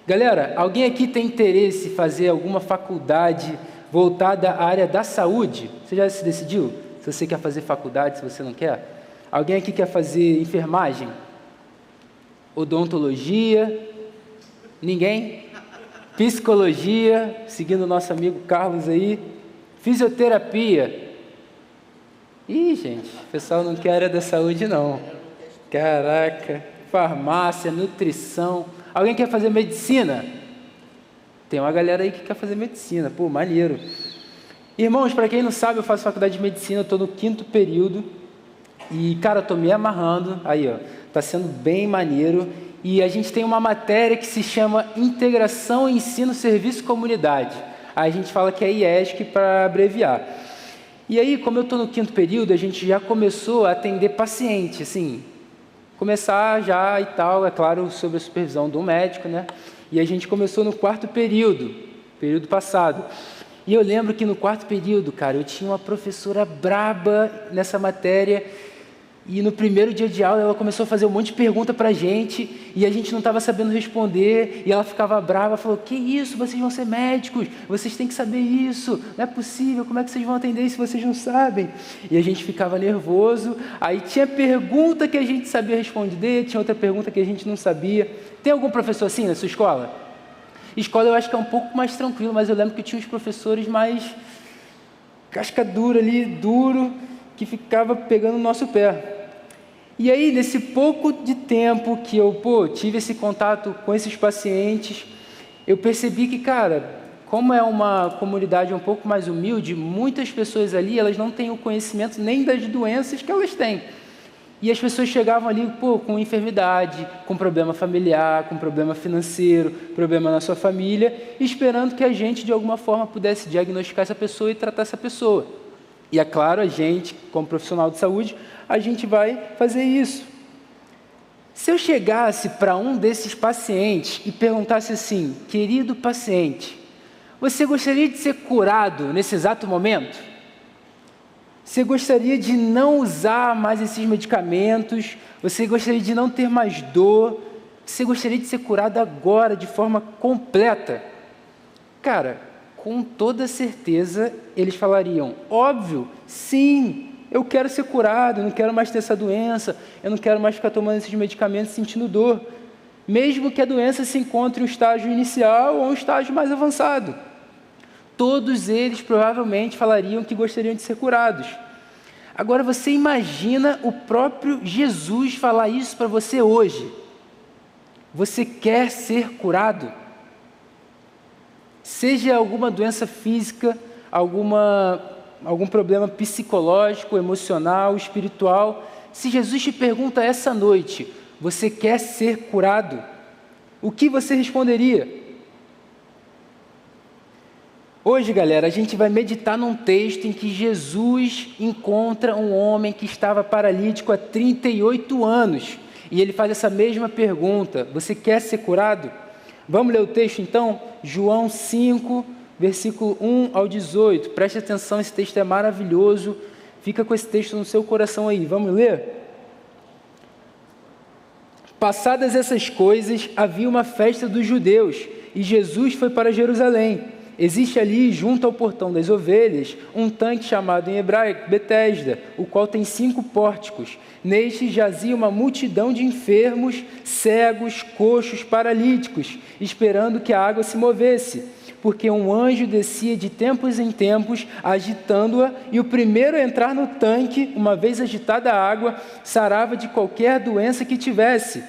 Galera, alguém aqui tem interesse em fazer alguma faculdade voltada à área da saúde? Você já se decidiu? Se você quer fazer faculdade, se você não quer? Alguém aqui quer fazer enfermagem? Odontologia? Ninguém? Psicologia, seguindo o nosso amigo Carlos aí. Fisioterapia? Ih, gente, o pessoal não quer área da saúde, não. Caraca, farmácia, nutrição. Alguém quer fazer medicina? Tem uma galera aí que quer fazer medicina. Pô, maneiro. Irmãos, para quem não sabe, eu faço faculdade de medicina, eu estou no 5º período. E, cara, eu estou me amarrando. Aí, ó, tá sendo bem maneiro. E a gente tem uma matéria que se chama Integração Ensino-Serviço-Comunidade. Aí a gente fala que é IESC para abreviar. E aí, como eu estou no 5º período, a gente já começou a atender paciente, assim, começar já e tal, é claro, sob a supervisão do médico, né? E a gente começou no 4º período passado. E eu lembro que no 4º período, cara, eu tinha uma professora braba nessa matéria, e no primeiro dia de aula ela começou a fazer um monte de pergunta pra gente, e a gente não estava sabendo responder, e ela ficava brava, falou: que isso, vocês vão ser médicos, vocês têm que saber isso, não é possível, como é que vocês vão atender isso se vocês não sabem? E a gente ficava nervoso. Aí tinha pergunta que a gente sabia responder, tinha outra pergunta que a gente não sabia. Tem algum professor assim na sua escola? Escola eu acho que é um pouco mais tranquilo, mas eu lembro que tinha uns professores mais casca dura ali, duro, que ficava pegando o nosso pé. E aí, nesse pouco de tempo que eu tive esse contato com esses pacientes, eu percebi que, cara, como é uma comunidade um pouco mais humilde, muitas pessoas ali, elas não têm o conhecimento nem das doenças que elas têm. E as pessoas chegavam ali, com enfermidade, com problema familiar, com problema financeiro, problema na sua família, esperando que a gente, de alguma forma, pudesse diagnosticar essa pessoa e tratar essa pessoa. E é claro, a gente, como profissional de saúde, a gente vai fazer isso. Se eu chegasse para um desses pacientes e perguntasse assim: querido paciente, você gostaria de ser curado nesse exato momento? Você gostaria de não usar mais esses medicamentos? Você gostaria de não ter mais dor? Você gostaria de ser curado agora, de forma completa? Cara, com toda certeza, eles falariam: óbvio, sim, eu quero ser curado, eu não quero mais ter essa doença, eu não quero mais ficar tomando esses medicamentos sentindo dor, mesmo que a doença se encontre em um estágio inicial ou um estágio mais avançado. Todos eles provavelmente falariam que gostariam de ser curados. Agora você imagina o próprio Jesus falar isso para você hoje. Você quer ser curado? Seja alguma doença física, algum problema psicológico, emocional, espiritual. Se Jesus te pergunta essa noite: você quer ser curado? O que você responderia? Hoje, galera, a gente vai meditar num texto em que Jesus encontra um homem que estava paralítico há 38 anos. E ele faz essa mesma pergunta: você quer ser curado? Vamos ler o texto então? João 5, versículo 1 ao 18. Preste atenção, esse texto é maravilhoso. Fica com esse texto no seu coração aí. Vamos ler? Passadas essas coisas, havia uma festa dos judeus, e Jesus foi para Jerusalém. Existe ali, junto ao portão das ovelhas, um tanque chamado em hebraico Betesda, o qual tem 5 pórticos. Neste jazia uma multidão de enfermos, cegos, coxos, paralíticos, esperando que a água se movesse, porque um anjo descia de tempos em tempos, agitando-a, e o primeiro a entrar no tanque, uma vez agitada a água, sarava de qualquer doença que tivesse.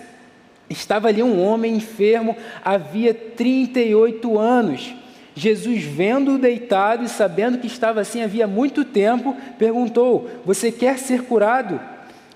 Estava ali um homem enfermo, havia 38 anos. Jesus, vendo-o deitado e sabendo que estava assim havia muito tempo, perguntou: você quer ser curado?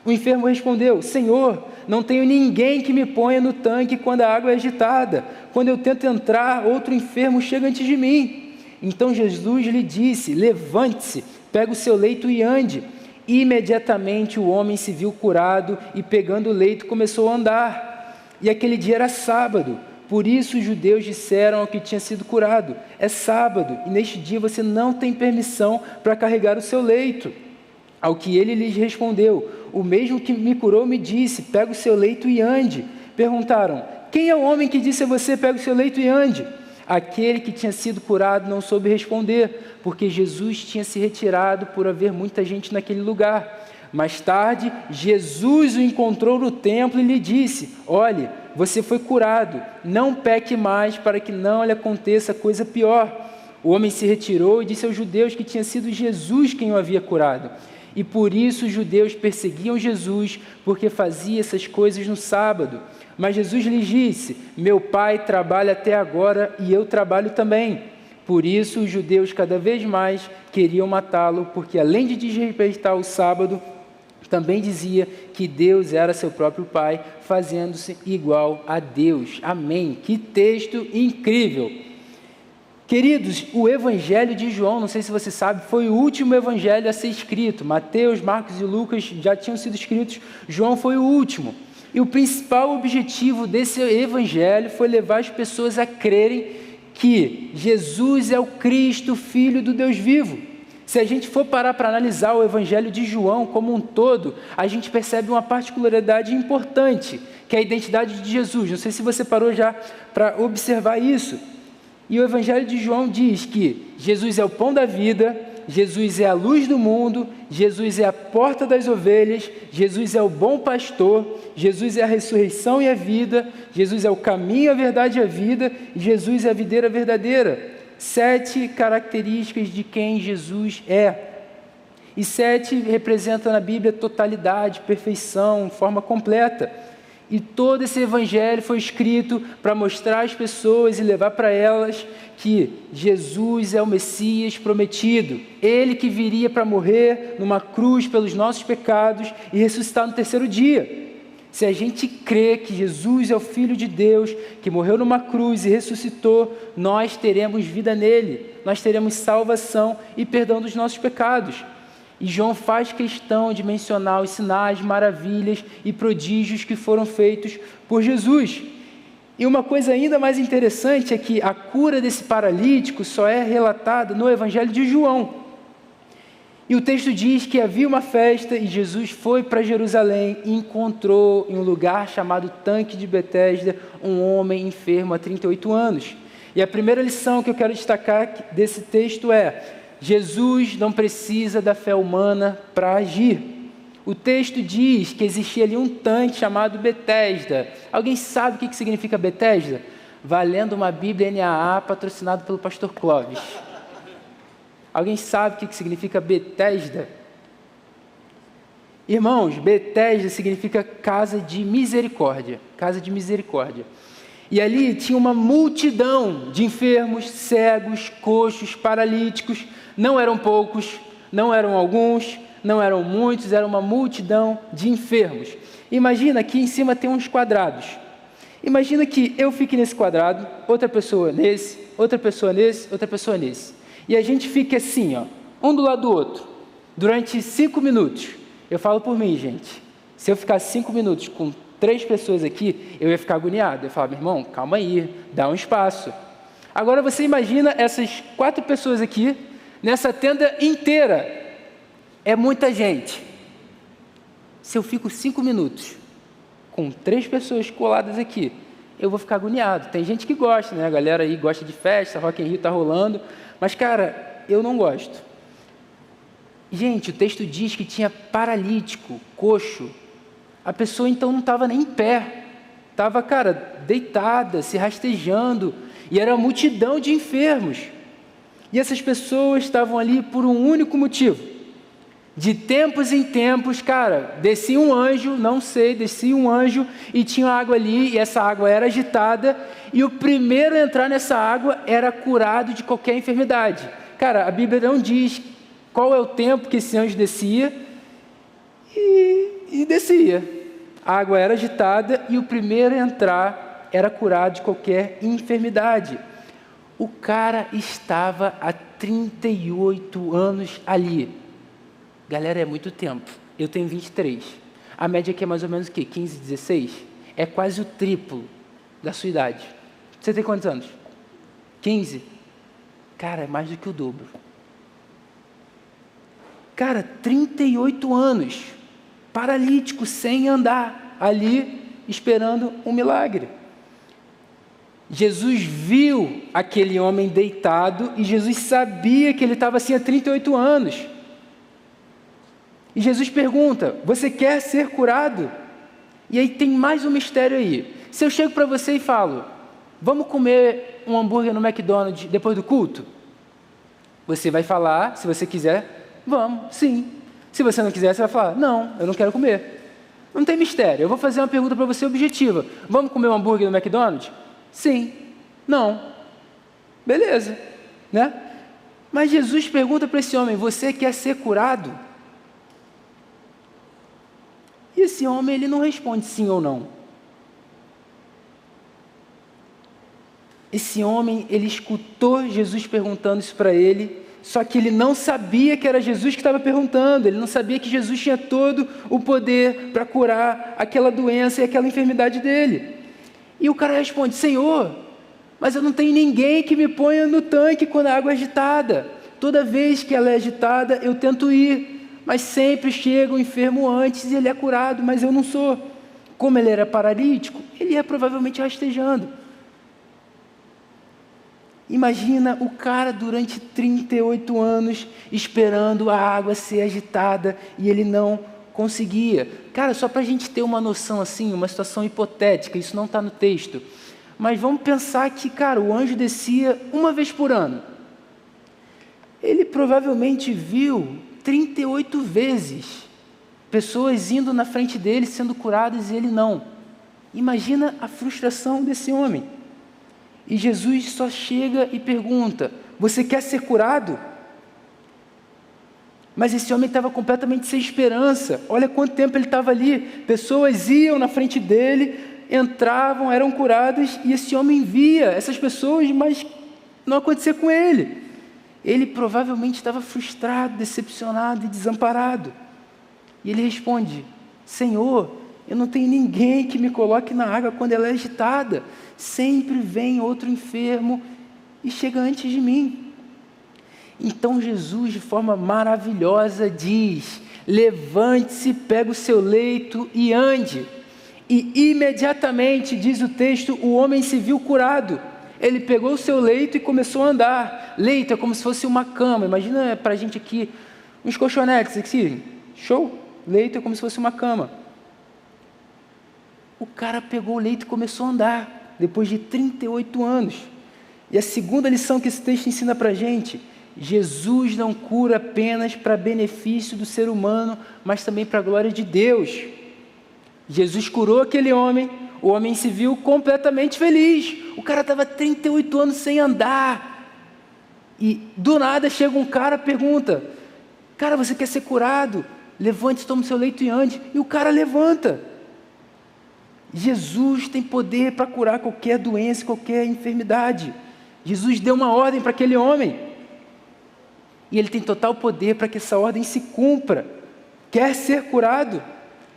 O enfermo respondeu: Senhor, não tenho ninguém que me ponha no tanque quando a água é agitada. Quando eu tento entrar, outro enfermo chega antes de mim. Então Jesus lhe disse: levante-se, pega o seu leito e ande. Imediatamente o homem se viu curado e, pegando o leito, começou a andar. E aquele dia era sábado. Por isso os judeus disseram ao que tinha sido curado: é sábado, e neste dia você não tem permissão para carregar o seu leito. Ao que ele lhes respondeu: o mesmo que me curou me disse: pega o seu leito e ande. Perguntaram: Quem é o homem que disse a você, pega o seu leito e ande? Aquele que tinha sido curado não soube responder, porque Jesus tinha se retirado por haver muita gente naquele lugar. Mais tarde, Jesus o encontrou no templo e lhe disse: olhe, você foi curado, não peque mais para que não lhe aconteça coisa pior. O homem se retirou e disse aos judeus que tinha sido Jesus quem o havia curado. E por isso os judeus perseguiam Jesus, porque fazia essas coisas no sábado. Mas Jesus lhes disse: meu Pai trabalha até agora e eu trabalho também. Por isso os judeus cada vez mais queriam matá-lo, porque além de desrespeitar o sábado, também dizia que Deus era seu próprio Pai, fazendo-se igual a Deus. Amém. Que texto incrível! Queridos, o Evangelho de João, não sei se você sabe, foi o último evangelho a ser escrito. Mateus, Marcos e Lucas já tinham sido escritos, João foi o último. E o principal objetivo desse evangelho foi levar as pessoas a crerem que Jesus é o Cristo, Filho do Deus vivo. Se a gente for parar para analisar o evangelho de João como um todo, a gente percebe uma particularidade importante, que é a identidade de Jesus. Não sei se você parou já para observar isso. E o Evangelho de João diz que Jesus é o pão da vida, Jesus é a luz do mundo, Jesus é a porta das ovelhas, Jesus é o bom pastor, Jesus é a ressurreição e a vida, Jesus é o caminho, a verdade e a vida, e Jesus é a videira verdadeira. 7 características de quem Jesus é. E 7 representam na Bíblia totalidade, perfeição, forma completa. E todo esse evangelho foi escrito para mostrar às pessoas e levar para elas que Jesus é o Messias prometido. Ele que viria para morrer numa cruz pelos nossos pecados e ressuscitar no terceiro dia. Se a gente crê que Jesus é o Filho de Deus, que morreu numa cruz e ressuscitou, nós teremos vida nele. Nós teremos salvação e perdão dos nossos pecados. E João faz questão de mencionar os sinais, maravilhas e prodígios que foram feitos por Jesus. E uma coisa ainda mais interessante é que a cura desse paralítico só é relatada no Evangelho de João. E o texto diz que havia uma festa e Jesus foi para Jerusalém e encontrou em um lugar chamado Tanque de Betesda um homem enfermo há 38 anos. E a primeira lição que eu quero destacar desse texto é: Jesus não precisa da fé humana para agir. O texto diz que existia ali um tanque chamado Betesda. Alguém sabe o que significa Betesda? Valendo uma Bíblia NAA patrocinado pelo pastor Clóvis. Alguém sabe o que significa Betesda? Irmãos, Betesda significa casa de misericórdia. Casa de misericórdia. E ali tinha uma multidão de enfermos, cegos, coxos, paralíticos. Não eram poucos, não eram alguns, não eram muitos, era uma multidão de enfermos. Imagina, aqui em cima tem uns quadrados. Imagina que eu fique nesse quadrado, outra pessoa nesse, outra pessoa nesse, outra pessoa nesse. E a gente fica assim, ó, um do lado do outro, durante 5 minutos. Eu falo por mim, gente. Se eu ficar 5 minutos com 3 pessoas aqui, eu ia ficar agoniado. Eu ia falar: meu irmão, calma aí, dá um espaço. Agora você imagina essas 4 pessoas aqui, nessa tenda inteira. É muita gente. Se eu fico 5 minutos com 3 pessoas coladas aqui, eu vou ficar agoniado. Tem gente que gosta, né? A galera aí gosta de festa, Rock in Rio tá rolando. Mas, cara, eu não gosto. Gente, o texto diz que tinha paralítico, coxo. A pessoa então não estava nem em pé. Estava, cara, deitada, se rastejando. E era uma multidão de enfermos. E essas pessoas estavam ali por um único motivo. De tempos em tempos, cara, descia um anjo, não sei, descia um anjo e tinha água ali, e essa água era agitada, e o primeiro a entrar nessa água era curado de qualquer enfermidade. Cara, a Bíblia não diz qual é o tempo que esse anjo descia, e descia. A água era agitada e o primeiro a entrar era curado de qualquer enfermidade. O cara estava há 38 anos ali. Galera, é muito tempo. Eu tenho 23. A média aqui é mais ou menos o quê? 15, 16? É quase o triplo da sua idade. Você tem quantos anos? 15? Cara, é mais do que o dobro. Cara, 38 anos. Paralítico, sem andar. Ali, esperando um milagre. Jesus viu aquele homem deitado e Jesus sabia que ele estava assim há 38 anos. E Jesus pergunta: você quer ser curado? E aí tem mais um mistério aí. Se eu chego para você e falo: vamos comer um hambúrguer no McDonald's depois do culto? Você vai falar, se você quiser, vamos, sim. Se você não quiser, você vai falar: não, eu não quero comer. Não tem mistério. Eu vou fazer uma pergunta para você objetiva. Vamos comer um hambúrguer no McDonald's? Sim. Não. Beleza. Né? Mas Jesus pergunta para esse homem: você quer ser curado? E esse homem, ele não responde sim ou não. Esse homem, ele escutou Jesus perguntando isso para ele, só que ele não sabia que era Jesus que estava perguntando, ele não sabia que Jesus tinha todo o poder para curar aquela doença e aquela enfermidade dele. E o cara responde: Senhor, mas eu não tenho ninguém que me ponha no tanque quando a água é agitada. Toda vez que ela é agitada, eu tento ir, mas sempre chega o enfermo antes e ele é curado, mas eu não sou. Como ele era paralítico, ele ia provavelmente rastejando. Imagina o cara durante 38 anos esperando a água ser agitada e ele não conseguia. Cara, só para a gente ter uma noção assim, uma situação hipotética, isso não está no texto, mas vamos pensar que, cara, o anjo descia uma vez por ano. Ele provavelmente viu 38 vezes pessoas indo na frente dele, sendo curadas e ele não. Imagina a frustração desse homem. E Jesus só chega e pergunta: você quer ser curado? Mas esse homem estava completamente sem esperança. Olha quanto tempo ele estava ali. Pessoas iam na frente dele, entravam, eram curadas, e esse homem via essas pessoas, mas não acontecia com ele. Ele provavelmente estava frustrado, decepcionado e desamparado. E ele responde: Senhor, eu não tenho ninguém que me coloque na água quando ela é agitada. Sempre vem outro enfermo e chega antes de mim. Então Jesus, de forma maravilhosa, diz: levante-se, pega o seu leito e ande. E imediatamente, diz o texto, o homem se viu curado. Ele pegou o seu leito e começou a andar. Leito é como se fosse uma cama. Imagina para a gente aqui, uns colchonetes aqui. Show? Leito é como se fosse uma cama. O cara pegou o leito e começou a andar, depois de 38 anos. E a segunda lição que esse texto ensina para a gente: Jesus não cura apenas para benefício do ser humano, mas também para a glória de Deus. Jesus curou aquele homem, o homem se viu completamente feliz. O cara estava 38 anos sem andar. E do nada chega um cara e pergunta: cara, você quer ser curado? Levante-se, tome o seu leito e ande. E o cara levanta. Jesus tem poder para curar qualquer doença, qualquer enfermidade. Jesus deu uma ordem para aquele homem. E ele tem total poder para que essa ordem se cumpra. Quer ser curado?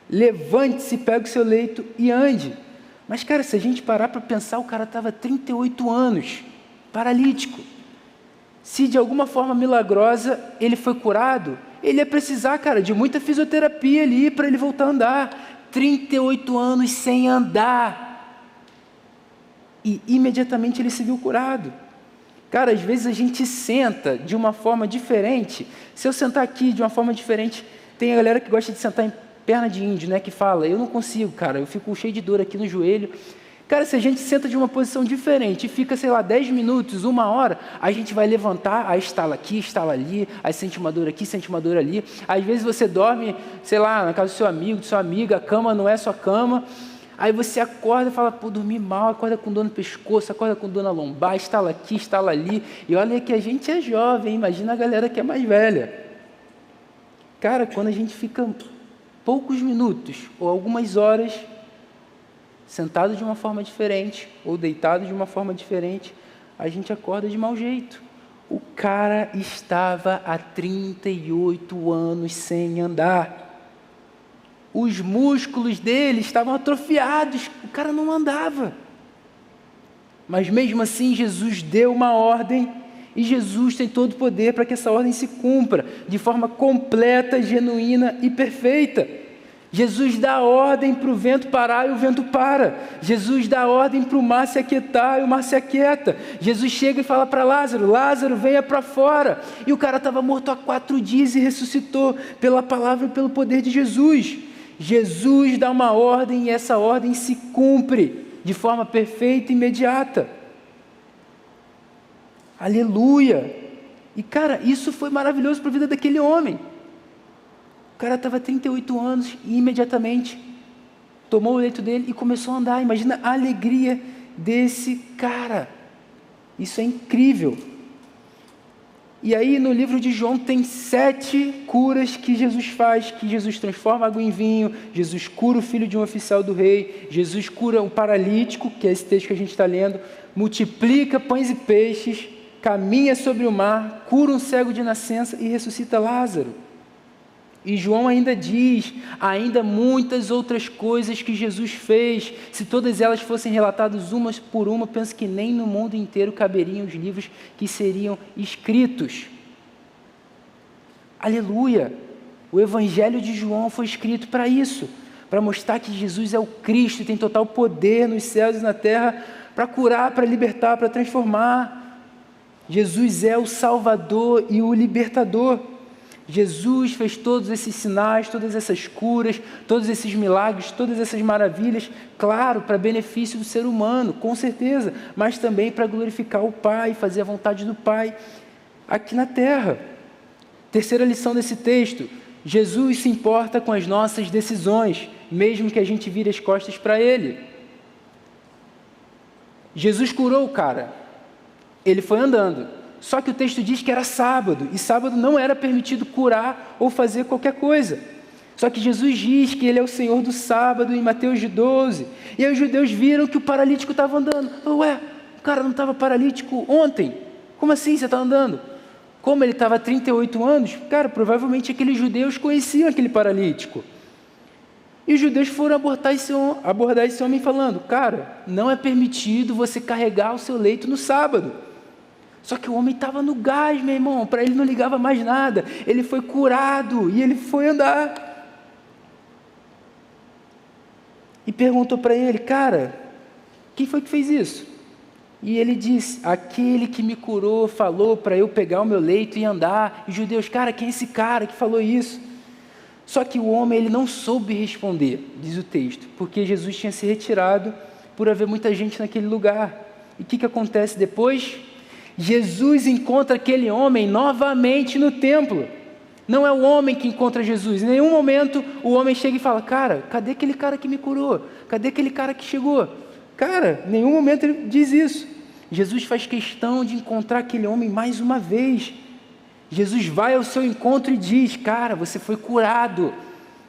Levante-se, pegue o seu leito e ande. Mas, cara, se a gente parar para pensar, o cara estava 38 anos, paralítico. Se de alguma forma milagrosa ele foi curado, ele ia precisar, cara, de muita fisioterapia ali para ele voltar a andar. 38 anos sem andar. E imediatamente ele se viu curado. Cara, às vezes a gente senta de uma forma diferente. Se eu sentar aqui de uma forma diferente, tem a galera que gosta de sentar em perna de índio, né? Que fala: eu não consigo, cara, eu fico cheio de dor aqui no joelho. Cara, se a gente senta de uma posição diferente e fica, sei lá, 10 minutos, 1 hora, a gente vai levantar, aí estala aqui, estala ali, aí sente uma dor aqui, sente uma dor ali. Às vezes você dorme, sei lá, na casa do seu amigo, de sua amiga, a cama não é sua cama. Aí você acorda e fala: pô, dormi mal, acorda com dor no pescoço, acorda com dor na lombar, estala aqui, estala ali. E olha que a gente é jovem, imagina a galera que é mais velha. Cara, quando a gente fica poucos minutos ou algumas horas sentado de uma forma diferente ou deitado de uma forma diferente, a gente acorda de mau jeito. O cara estava há 38 anos sem andar. Os músculos dele estavam atrofiados, o cara não andava. Mas mesmo assim Jesus deu uma ordem, e Jesus tem todo o poder para que essa ordem se cumpra de forma completa, genuína e perfeita. Jesus dá ordem para o vento parar e o vento para. Jesus dá ordem para o mar se aquietar e o mar se aquieta. Jesus chega e fala para Lázaro: Lázaro, venha para fora. E o cara estava morto há 4 dias e ressuscitou pela palavra e pelo poder de Jesus. Jesus dá uma ordem e essa ordem se cumpre de forma perfeita e imediata. Aleluia! E cara, isso foi maravilhoso para a vida daquele homem. O cara estava 38 anos e imediatamente tomou o leito dele e começou a andar. Imagina a alegria desse cara. Isso é incrível. E aí no livro de João tem 7 curas que Jesus faz, que Jesus transforma água em vinho, Jesus cura o filho de um oficial do rei, Jesus cura o paralítico, que é esse texto que a gente está lendo, multiplica pães e peixes, caminha sobre o mar, cura um cego de nascença e ressuscita Lázaro. E João ainda diz, ainda muitas outras coisas que Jesus fez, se todas elas fossem relatadas umas por uma, penso que nem no mundo inteiro caberiam os livros que seriam escritos. Aleluia! O Evangelho de João foi escrito para isso, para mostrar que Jesus é o Cristo, tem total poder nos céus e na terra, para curar, para libertar, para transformar. Jesus é o Salvador e o Libertador. Jesus fez todos esses sinais, todas essas curas, todos esses milagres, todas essas maravilhas, claro, para benefício do ser humano, com certeza, mas também para glorificar o Pai, fazer a vontade do Pai aqui na terra. Terceira lição desse texto: Jesus se importa com as nossas decisões, mesmo que a gente vire as costas para Ele. Jesus curou o cara, ele foi andando. Só que o texto diz que era sábado, e sábado não era permitido curar ou fazer qualquer coisa. Só que Jesus diz que Ele é o Senhor do sábado em Mateus 12. E aí os judeus viram que o paralítico estava andando. Ué, o cara não estava paralítico ontem? Como assim você está andando? Como ele estava há 38 anos, cara, provavelmente aqueles judeus conheciam aquele paralítico. E os judeus foram abordar esse homem falando: cara, não é permitido você carregar o seu leito no sábado. Só que o homem estava no gás, meu irmão, para ele não ligava mais nada. Ele foi curado e ele foi andar. E perguntou para ele: cara, quem foi que fez isso? E ele disse: aquele que me curou falou para eu pegar o meu leito e andar. E os judeus: cara, quem é esse cara que falou isso? Só que o homem, ele não soube responder, diz o texto, porque Jesus tinha se retirado por haver muita gente naquele lugar. E o que acontece depois? Jesus encontra aquele homem novamente no templo. Não é o homem que encontra Jesus. Em nenhum momento o homem chega e fala: cara, cadê aquele cara que me curou? Cadê aquele cara que chegou? Cara, em nenhum momento ele diz isso. Jesus faz questão de encontrar aquele homem mais uma vez. Jesus vai ao seu encontro e diz: cara, você foi curado.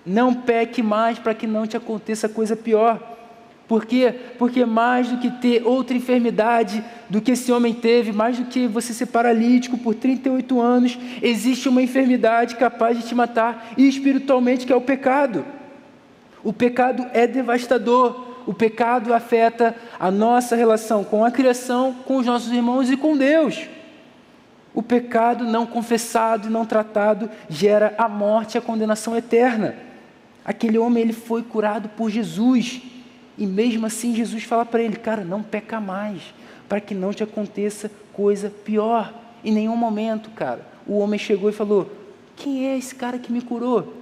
Não peque mais para que não te aconteça coisa pior. Por quê? Porque mais do que ter outra enfermidade do que esse homem teve, mais do que você ser paralítico por 38 anos, existe uma enfermidade capaz de te matar, e espiritualmente, que é o pecado. O pecado é devastador. O pecado afeta a nossa relação com a criação, com os nossos irmãos e com Deus. O pecado não confessado e não tratado gera a morte e a condenação eterna. Aquele homem, ele foi curado por Jesus. E mesmo assim Jesus fala para ele: cara, não peca mais, para que não te aconteça coisa pior. Em nenhum momento, cara, o homem chegou e falou: quem é esse cara que me curou?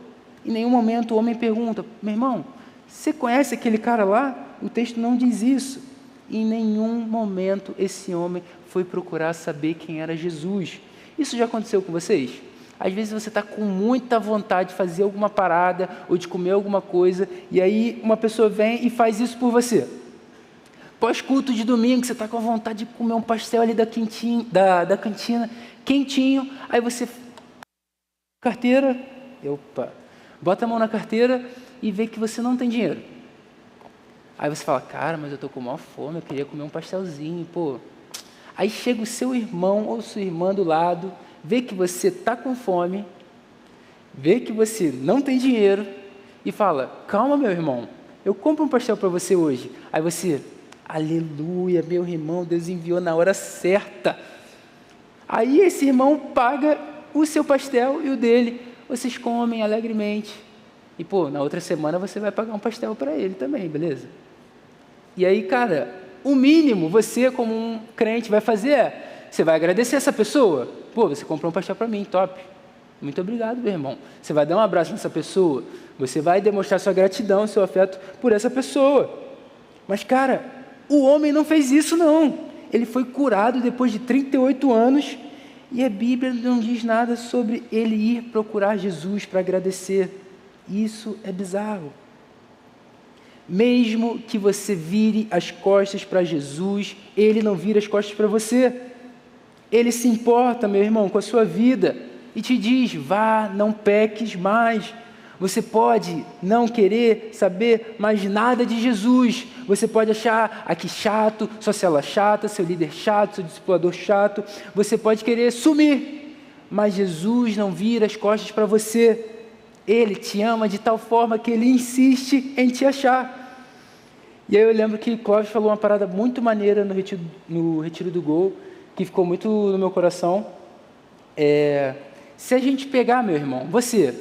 Em nenhum momento o homem pergunta: meu irmão, você conhece aquele cara lá? O texto não diz isso. Em nenhum momento esse homem foi procurar saber quem era Jesus. Isso já aconteceu com vocês? Às vezes você está com muita vontade de fazer alguma parada ou de comer alguma coisa, e aí uma pessoa vem e faz isso por você. Pós-culto de domingo, você está com vontade de comer um pastel ali da cantina, quentinho, aí você... carteira, bota a mão na carteira e vê que você não tem dinheiro. Aí você fala: cara, mas eu estou com maior fome, eu queria comer um pastelzinho, pô. Aí chega o seu irmão ou sua irmã do lado, vê que você está com fome, vê que você não tem dinheiro e fala: calma, meu irmão, eu compro um pastel para você hoje. Aí você: aleluia, meu irmão, Deus enviou na hora certa. Aí esse irmão paga o seu pastel e o dele, vocês comem alegremente. E, pô, na outra semana você vai pagar um pastel para ele também, beleza? E aí, cara, o mínimo você, como um crente, vai fazer você vai agradecer essa pessoa. Pô, você comprou um pastel para mim, top. Muito obrigado, meu irmão. Você vai dar um abraço nessa pessoa. Você vai demonstrar sua gratidão, seu afeto por essa pessoa. Mas, cara, o homem não fez isso, não. Ele foi curado depois de 38 anos e a Bíblia não diz nada sobre ele ir procurar Jesus para agradecer. Isso é bizarro. Mesmo que você vire as costas para Jesus, Ele não vira as costas para você. Ele se importa, meu irmão, com a sua vida e te diz, vá, não peques mais. Você pode não querer saber mais nada de Jesus. Você pode achar aqui chato, sua célula chata, seu líder chato, seu discipulador chato. Você pode querer sumir, mas Jesus não vira as costas para você. Ele te ama de tal forma que Ele insiste em te achar. E aí eu lembro que Clóvis falou uma parada muito maneira no Retiro do Gol, que ficou muito no meu coração. Se a gente pegar, meu irmão, você,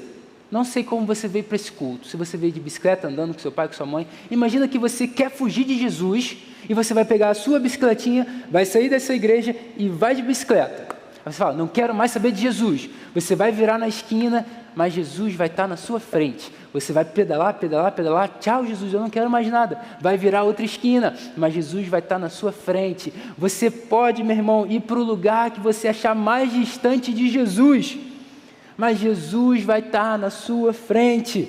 não sei como você veio para esse culto, se você veio de bicicleta, andando com seu pai, com sua mãe, imagina que você quer fugir de Jesus, e você vai pegar a sua bicicletinha, vai sair dessa igreja e vai de bicicleta. Aí você fala, não quero mais saber de Jesus. Você vai virar na esquina, mas Jesus vai estar na sua frente. Você vai pedalar, pedalar, pedalar. Tchau, Jesus, eu não quero mais nada. Vai virar outra esquina, mas Jesus vai estar na sua frente. Você pode, meu irmão, ir para o lugar que você achar mais distante de Jesus, mas Jesus vai estar na sua frente.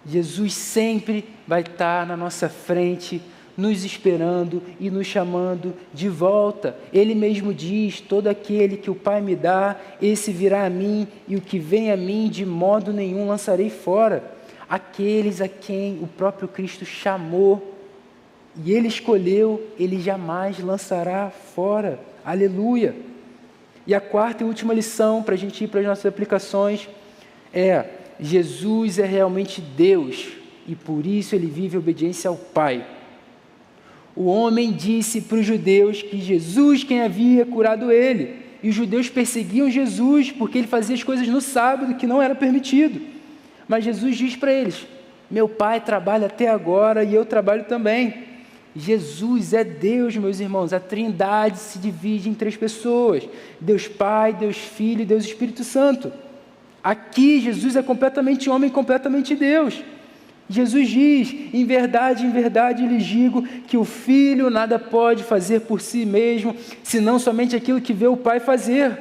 Jesus sempre vai estar na nossa frente, nos esperando e nos chamando de volta. Ele mesmo diz, todo aquele que o Pai me dá, esse virá a mim, e o que vem a mim, de modo nenhum lançarei fora. Aqueles a quem o próprio Cristo chamou, e Ele escolheu, Ele jamais lançará fora. Aleluia! E a quarta e última lição, para a gente ir para as nossas aplicações, Jesus é realmente Deus, e por isso Ele vive em obediência ao Pai. O homem disse para os judeus que Jesus quem havia curado ele. E os judeus perseguiam Jesus porque ele fazia as coisas no sábado que não era permitido. Mas Jesus diz para eles, meu Pai trabalha até agora e eu trabalho também. Jesus é Deus, meus irmãos. A Trindade se divide em 3 pessoas. Deus Pai, Deus Filho e Deus Espírito Santo. Aqui Jesus é completamente homem, completamente Deus. Jesus diz, em verdade lhes digo que o Filho nada pode fazer por si mesmo, senão somente aquilo que vê o Pai fazer,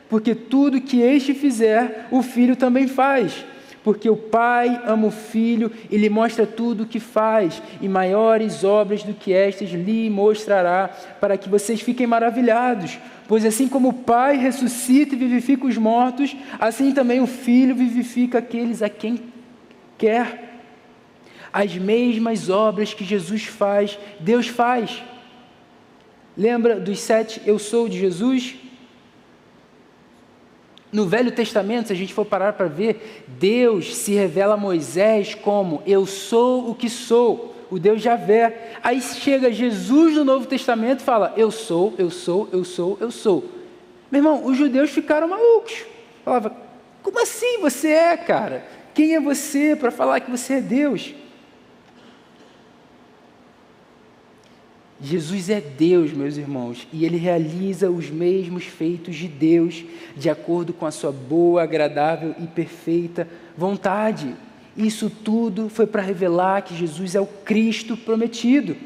porque tudo que este fizer, o Filho também faz, porque o Pai ama o Filho e lhe mostra tudo o que faz, e maiores obras do que estas lhe mostrará, para que vocês fiquem maravilhados, pois assim como o Pai ressuscita e vivifica os mortos, assim também o Filho vivifica aqueles a quem quer. As mesmas obras que Jesus faz, Deus faz. Lembra dos 7 eu sou de Jesus? No Velho Testamento, se a gente for parar para ver, Deus se revela a Moisés como eu sou o que sou, o Deus Javé. Aí chega Jesus no Novo Testamento e fala, eu sou, eu sou, eu sou, eu sou. Meu irmão, os judeus ficaram malucos. Falavam, como assim você é, cara? Quem é você para falar que você é Deus? Jesus é Deus, meus irmãos, e Ele realiza os mesmos feitos de Deus, de acordo com a sua boa, agradável e perfeita vontade. Isso tudo foi para revelar que Jesus é o Cristo prometido.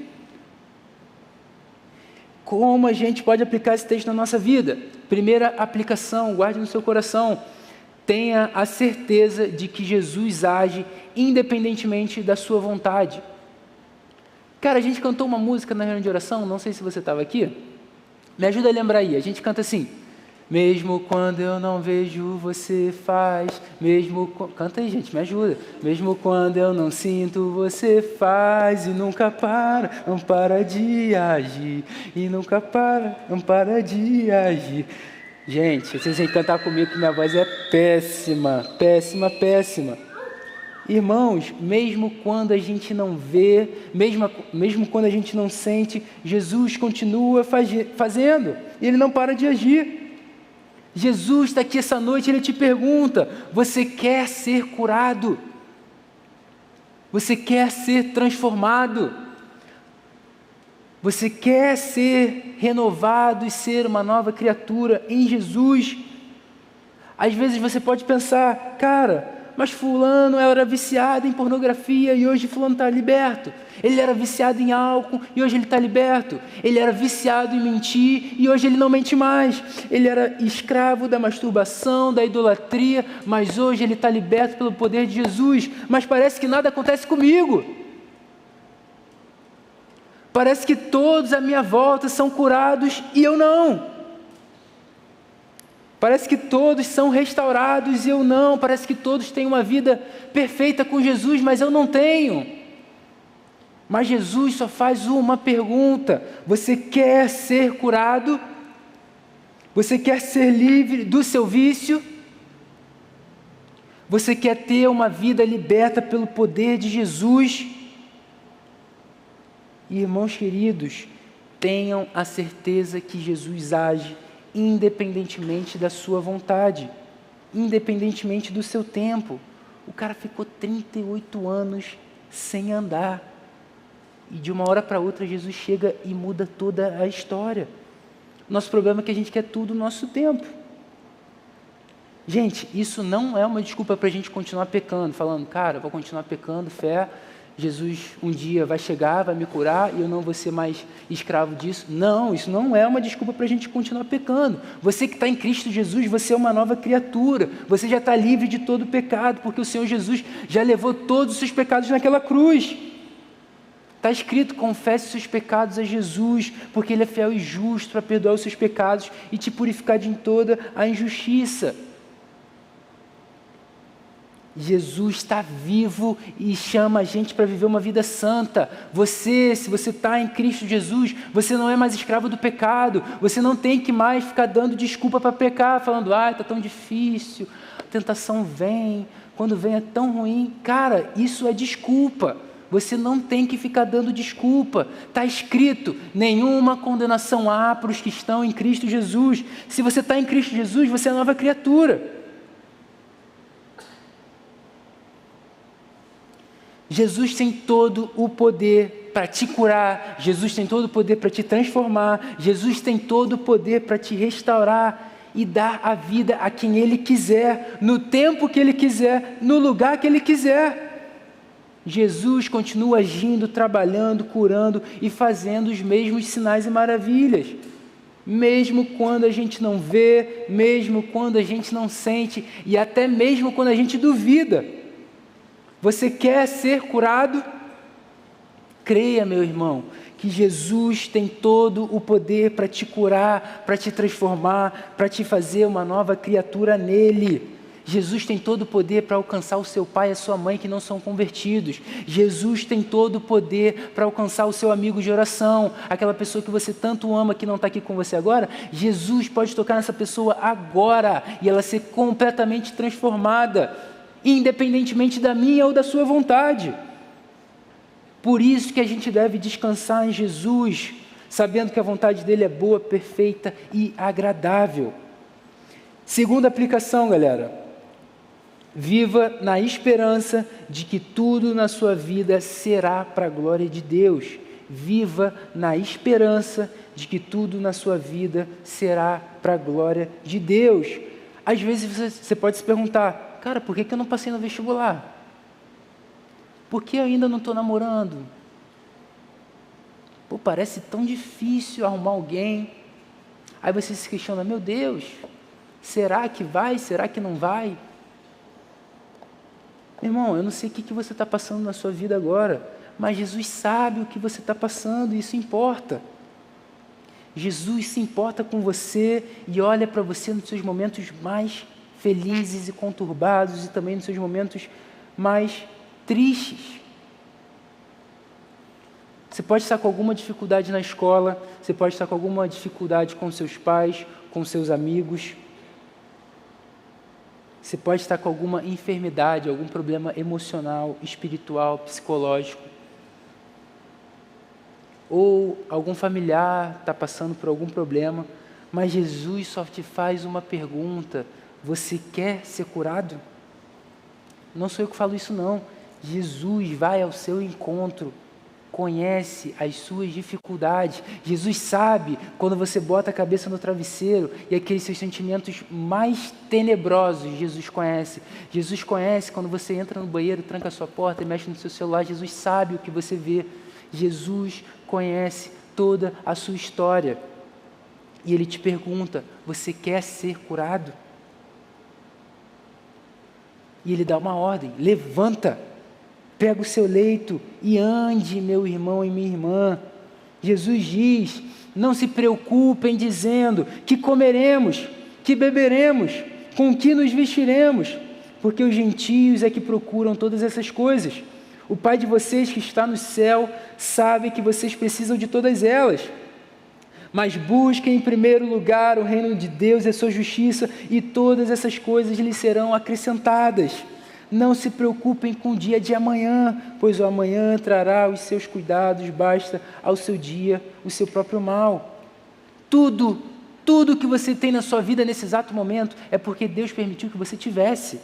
Como a gente pode aplicar esse texto na nossa vida? Primeira aplicação, guarde no seu coração. Tenha a certeza de que Jesus age independentemente da sua vontade. Cara, a gente cantou uma música na reunião de oração, não sei se você estava aqui. Me ajuda a lembrar aí, a gente canta assim. Mesmo quando eu não vejo, você faz. Canta aí, gente, me ajuda. Mesmo quando eu não sinto, você faz. E nunca para, não para de agir. E nunca para, não para de agir. Gente, vocês têm que cantar comigo que minha voz é péssima, péssima, péssima. Irmãos, mesmo quando a gente não vê, mesmo quando a gente não sente, Jesus continua fazendo, e Ele não para de agir. Jesus está aqui essa noite, Ele te pergunta: você quer ser curado? Você quer ser transformado? Você quer ser renovado e ser uma nova criatura em Jesus? Às vezes você pode pensar: cara, mas fulano era viciado em pornografia e hoje fulano está liberto. Ele era viciado em álcool e hoje ele está liberto. Ele era viciado em mentir e hoje ele não mente mais. Ele era escravo da masturbação, da idolatria, mas hoje ele está liberto pelo poder de Jesus. Mas parece que nada acontece comigo. Parece que todos à minha volta são curados e eu não. Parece que todos são restaurados e eu não. Parece que todos têm uma vida perfeita com Jesus, mas eu não tenho. Mas Jesus só faz uma pergunta: você quer ser curado? Você quer ser livre do seu vício? Você quer ter uma vida liberta pelo poder de Jesus? Irmãos queridos, tenham a certeza que Jesus age independentemente da sua vontade, independentemente do seu tempo. O cara ficou 38 anos sem andar, e de uma hora para outra Jesus chega e muda toda a história. Nosso problema é que a gente quer tudo no nosso tempo. Gente, isso não é uma desculpa para a gente continuar pecando, falando: cara, vou continuar pecando, fé, Jesus um dia vai chegar, vai me curar e eu não vou ser mais escravo disso. Não, isso não é uma desculpa para a gente continuar pecando. Você que está em Cristo Jesus, você é uma nova criatura. Você já está livre de todo pecado, porque o Senhor Jesus já levou todos os seus pecados naquela cruz. Está escrito: confesse os seus pecados a Jesus, porque Ele é fiel e justo para perdoar os seus pecados e te purificar de toda a injustiça. Jesus está vivo e chama a gente para viver uma vida santa. Se você está em Cristo Jesus, você não é mais escravo do pecado. Você não tem que mais ficar dando desculpa para pecar, falando: está tão difícil, a tentação vem, quando vem é tão ruim. Cara, isso é desculpa. Você não tem que ficar dando desculpa. Está escrito: nenhuma condenação há para os que estão em Cristo Jesus. Se você está em Cristo Jesus, você é nova criatura. Jesus tem todo o poder para te curar, Jesus tem todo o poder para te transformar, Jesus tem todo o poder para te restaurar e dar a vida a quem Ele quiser, no tempo que Ele quiser, no lugar que Ele quiser. Jesus continua agindo, trabalhando, curando e fazendo os mesmos sinais e maravilhas, mesmo quando a gente não vê, mesmo quando a gente não sente e até mesmo quando a gente duvida. Você quer ser curado? Creia, meu irmão, que Jesus tem todo o poder para te curar, para te transformar, para te fazer uma nova criatura nele. Jesus tem todo o poder para alcançar o seu pai e a sua mãe que não são convertidos. Jesus tem todo o poder para alcançar o seu amigo de oração, aquela pessoa que você tanto ama que não está aqui com você agora. Jesus pode tocar nessa pessoa agora e ela ser completamente transformada, independentemente da minha ou da sua vontade. Por isso que a gente deve descansar em Jesus, sabendo que a vontade dele é boa, perfeita e agradável. Segunda aplicação, galera: viva na esperança de que tudo na sua vida será para a glória de Deus. Viva na esperança de que tudo na sua vida será para a glória de Deus. Às vezes você pode se perguntar: cara, por que eu não passei no vestibular? Por que eu ainda não estou namorando? Pô, parece tão difícil arrumar alguém. Aí você se questiona: meu Deus, será que vai? Será que não vai? Irmão, eu não sei o que você está passando na sua vida agora, mas Jesus sabe o que você está passando e isso importa. Jesus se importa com você e olha para você nos seus momentos mais felizes e conturbados e também nos seus momentos mais tristes. Você pode estar com alguma dificuldade na escola, você pode estar com alguma dificuldade com seus pais, com seus amigos. Você pode estar com alguma enfermidade, algum problema emocional, espiritual, psicológico. Ou algum familiar está passando por algum problema, Mas Jesus só te faz uma pergunta: você quer ser curado? Não sou eu que falo isso não. Jesus vai ao seu encontro, conhece as suas dificuldades. Jesus sabe quando você bota a cabeça no travesseiro e aqueles seus sentimentos mais tenebrosos, Jesus conhece. Jesus conhece quando você entra no banheiro, tranca a sua porta e mexe no seu celular. Jesus sabe o que você vê. Jesus conhece toda a sua história. E Ele te pergunta: você quer ser curado? E Ele dá uma ordem: levanta, pega o seu leito e ande, meu irmão e minha irmã. Jesus diz: não se preocupem dizendo que comeremos, que beberemos, com que nos vestiremos, porque os gentios é que procuram todas essas coisas. O Pai de vocês que está no céu sabe que vocês precisam de todas elas. Mas busquem em primeiro lugar o reino de Deus e a sua justiça, e todas essas coisas lhes serão acrescentadas. Não se preocupem com o dia de amanhã, pois o amanhã trará os seus cuidados, basta ao seu dia o seu próprio mal. Tudo que você tem na sua vida nesse exato momento é porque Deus permitiu que você tivesse.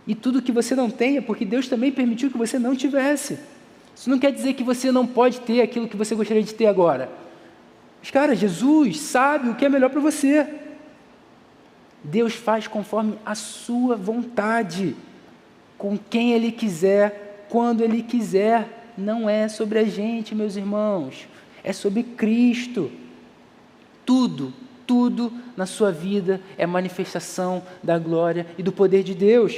E tudo que você não tem é porque Deus também permitiu que você não tivesse. Isso não quer dizer que você não pode ter aquilo que você gostaria de ter agora. Mas, cara, Jesus sabe o que é melhor para você. Deus faz conforme a sua vontade, com quem Ele quiser, quando Ele quiser. Não é sobre a gente, meus irmãos, é sobre Cristo. Tudo na sua vida é manifestação da glória e do poder de Deus.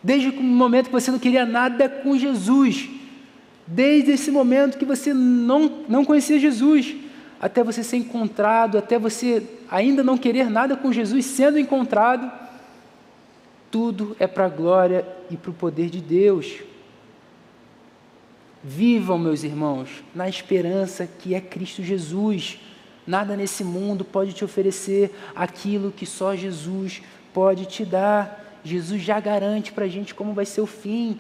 Desde o momento que você não queria nada com Jesus, desde esse momento que você não conhecia Jesus, até você ser encontrado, até você ainda não querer nada com Jesus, sendo encontrado, tudo é para a glória e para o poder de Deus. Vivam, meus irmãos, na esperança que é Cristo Jesus. Nada nesse mundo pode te oferecer aquilo que só Jesus pode te dar. Jesus já garante para a gente como vai ser o fim.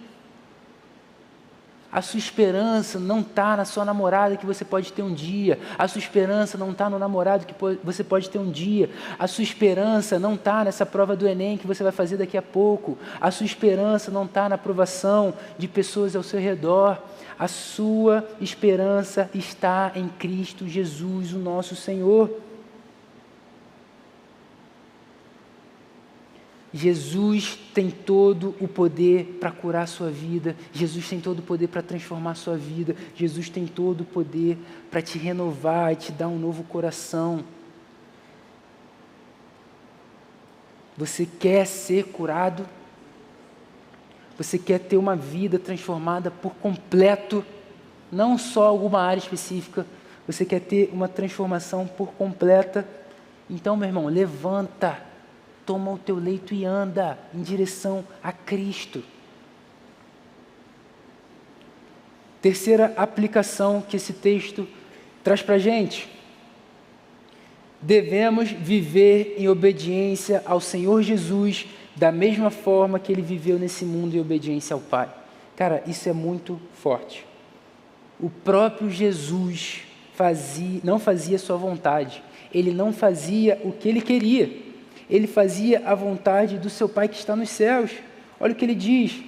A sua esperança não está na sua namorada que você pode ter um dia. A sua esperança não está no namorado que você pode ter um dia. A sua esperança não está nessa prova do Enem que você vai fazer daqui a pouco. A sua esperança não está na aprovação de pessoas ao seu redor. A sua esperança está em Cristo Jesus, o nosso Senhor. Jesus tem todo o poder para curar a sua vida. Jesus tem todo o poder para transformar a sua vida. Jesus tem todo o poder para te renovar e te dar um novo coração. Você quer ser curado? Você quer ter uma vida transformada por completo? Não só alguma área específica. Você quer ter uma transformação por completa? Então, meu irmão, levanta. Toma o teu leito e anda em direção a Cristo. Terceira aplicação que esse texto traz para a gente. Devemos viver em obediência ao Senhor Jesus da mesma forma que Ele viveu nesse mundo em obediência ao Pai. Cara, isso é muito forte. O próprio Jesus não fazia sua vontade. Ele não fazia o que Ele queria. Ele fazia a vontade do seu Pai que está nos céus. Olha o que Ele diz: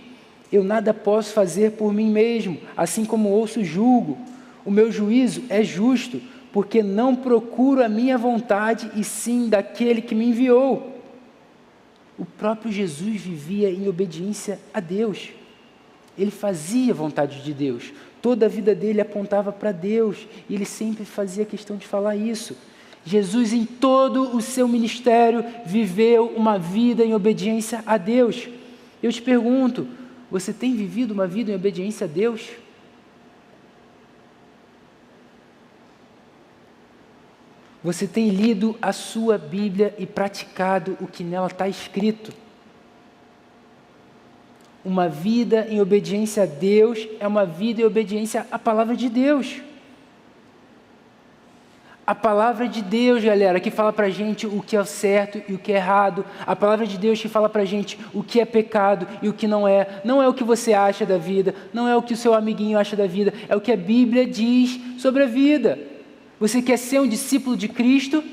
eu nada posso fazer por mim mesmo, assim como ouço julgo. O meu juízo é justo, porque não procuro a minha vontade, e sim daquele que me enviou. O próprio Jesus vivia em obediência a Deus. Ele fazia a vontade de Deus. Toda a vida dele apontava para Deus, e ele sempre fazia questão de falar isso. Jesus, em todo o seu ministério, viveu uma vida em obediência a Deus. Eu te pergunto, você tem vivido uma vida em obediência a Deus? Você tem lido a sua Bíblia e praticado o que nela está escrito? Uma vida em obediência a Deus é uma vida em obediência à palavra de Deus. A palavra de Deus, galera, que fala pra gente o que é certo e o que é errado. A palavra de Deus que fala pra gente o que é pecado e o que não é. Não é o que você acha da vida, não é o que o seu amiguinho acha da vida, é o que a Bíblia diz sobre a vida. Você quer ser um discípulo de Cristo?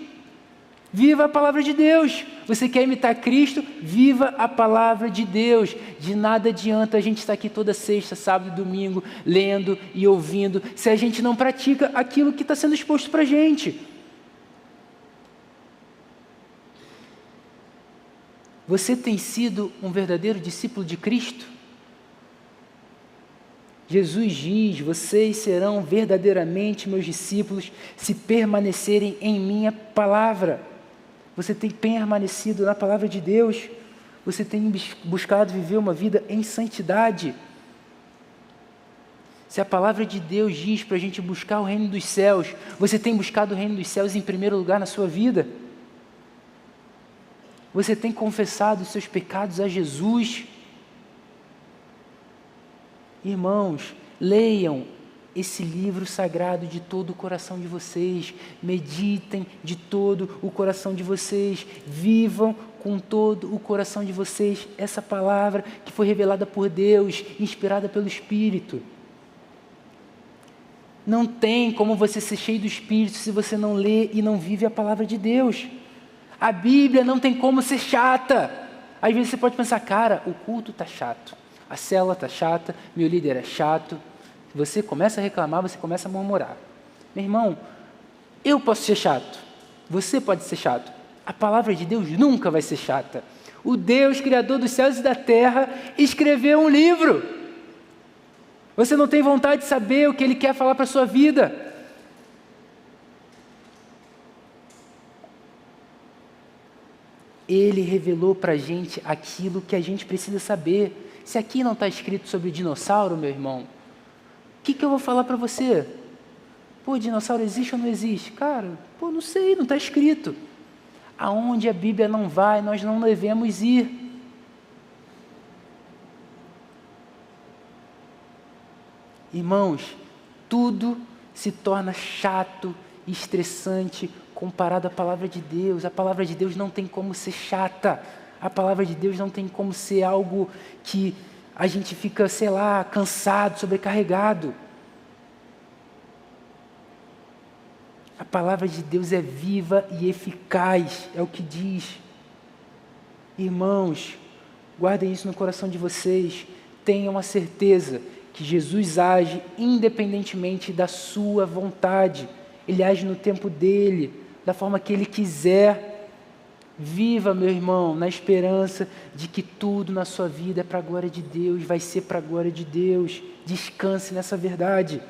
Viva a palavra de Deus. Você quer imitar Cristo? Viva a palavra de Deus. De nada adianta a gente estar aqui toda sexta, sábado e domingo, lendo e ouvindo, se a gente não pratica aquilo que está sendo exposto para a gente. Você tem sido um verdadeiro discípulo de Cristo? Jesus diz: vocês serão verdadeiramente meus discípulos se permanecerem em minha palavra. Você tem permanecido na palavra de Deus? Você tem buscado viver uma vida em santidade? Se a palavra de Deus diz para a gente buscar o reino dos céus, você tem buscado o reino dos céus em primeiro lugar na sua vida? Você tem confessado os seus pecados a Jesus? Irmãos, leiam esse livro sagrado de todo o coração de vocês, meditem de todo o coração de vocês, vivam com todo o coração de vocês essa palavra que foi revelada por Deus, inspirada pelo Espírito. Não tem como você ser cheio do Espírito se você não lê e não vive a palavra de Deus. A Bíblia não tem como ser chata. Às vezes você pode pensar: cara, o culto está chato, a célula está chata, meu líder é chato. Você começa a reclamar, você começa a murmurar. Meu irmão, eu posso ser chato, você pode ser chato. A palavra de Deus nunca vai ser chata. O Deus, Criador dos céus e da terra, escreveu um livro. Você não tem vontade de saber o que Ele quer falar para a sua vida? Ele revelou para a gente aquilo que a gente precisa saber. Se aqui não está escrito sobre dinossauro, meu irmão, o que eu vou falar para você? Pô, dinossauro existe ou não existe? Cara, não sei, não está escrito. Aonde a Bíblia não vai, nós não devemos ir. Irmãos, tudo se torna chato e estressante comparado à palavra de Deus. A palavra de Deus não tem como ser chata. A palavra de Deus não tem como ser algo que a gente fica, cansado, sobrecarregado. A palavra de Deus é viva e eficaz, é o que diz. Irmãos, guardem isso no coração de vocês. Tenham a certeza que Jesus age independentemente da sua vontade. Ele age no tempo dele, da forma que ele quiser. Viva, meu irmão, na esperança de que tudo na sua vida é para a glória de Deus, vai ser para a glória de Deus. Descanse nessa verdade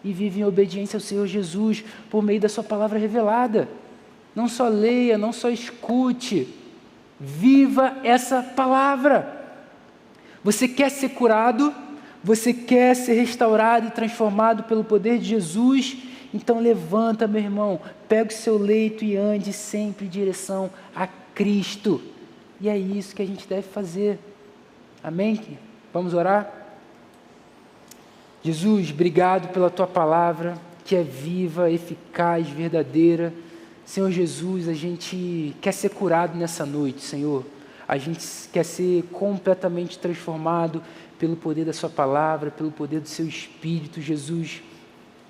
e vive em obediência ao Senhor Jesus por meio da sua palavra revelada. Não só leia, não só escute, viva essa palavra. Você quer ser curado? Você quer ser restaurado e transformado pelo poder de Jesus? Então levanta, meu irmão, pega o seu leito e ande sempre em direção a Cristo. E é isso que a gente deve fazer. Amém? Vamos orar? Jesus, obrigado pela Tua palavra, que é viva, eficaz, verdadeira. Senhor Jesus, a gente quer ser curado nessa noite, Senhor. A gente quer ser completamente transformado pelo poder da Sua palavra, pelo poder do Seu Espírito, Jesus.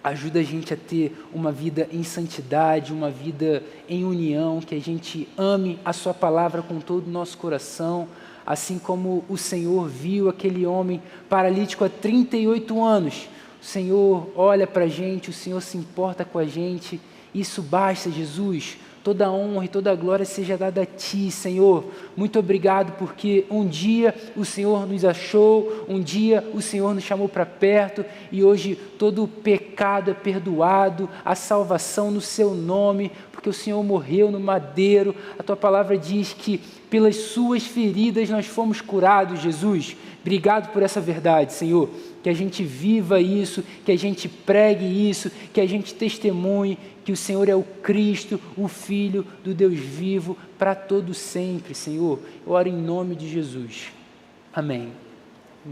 Ajuda a gente a ter uma vida em santidade, uma vida em união, que a gente ame a Sua palavra com todo o nosso coração, assim como o Senhor viu aquele homem paralítico há 38 anos. O Senhor olha para a gente, o Senhor se importa com a gente. Isso basta, Jesus. Toda a honra e toda a glória seja dada a Ti, Senhor. Muito obrigado porque um dia o Senhor nos achou, um dia o Senhor nos chamou para perto e hoje todo o pecado é perdoado, a salvação no Seu nome, porque o Senhor morreu no madeiro. A Tua palavra diz que pelas Suas feridas nós fomos curados, Jesus. Obrigado por essa verdade, Senhor. Que a gente viva isso, que a gente pregue isso, que a gente testemunhe que o Senhor é o Cristo, o Filho do Deus vivo, para todo sempre, Senhor. Eu oro em nome de Jesus. Amém.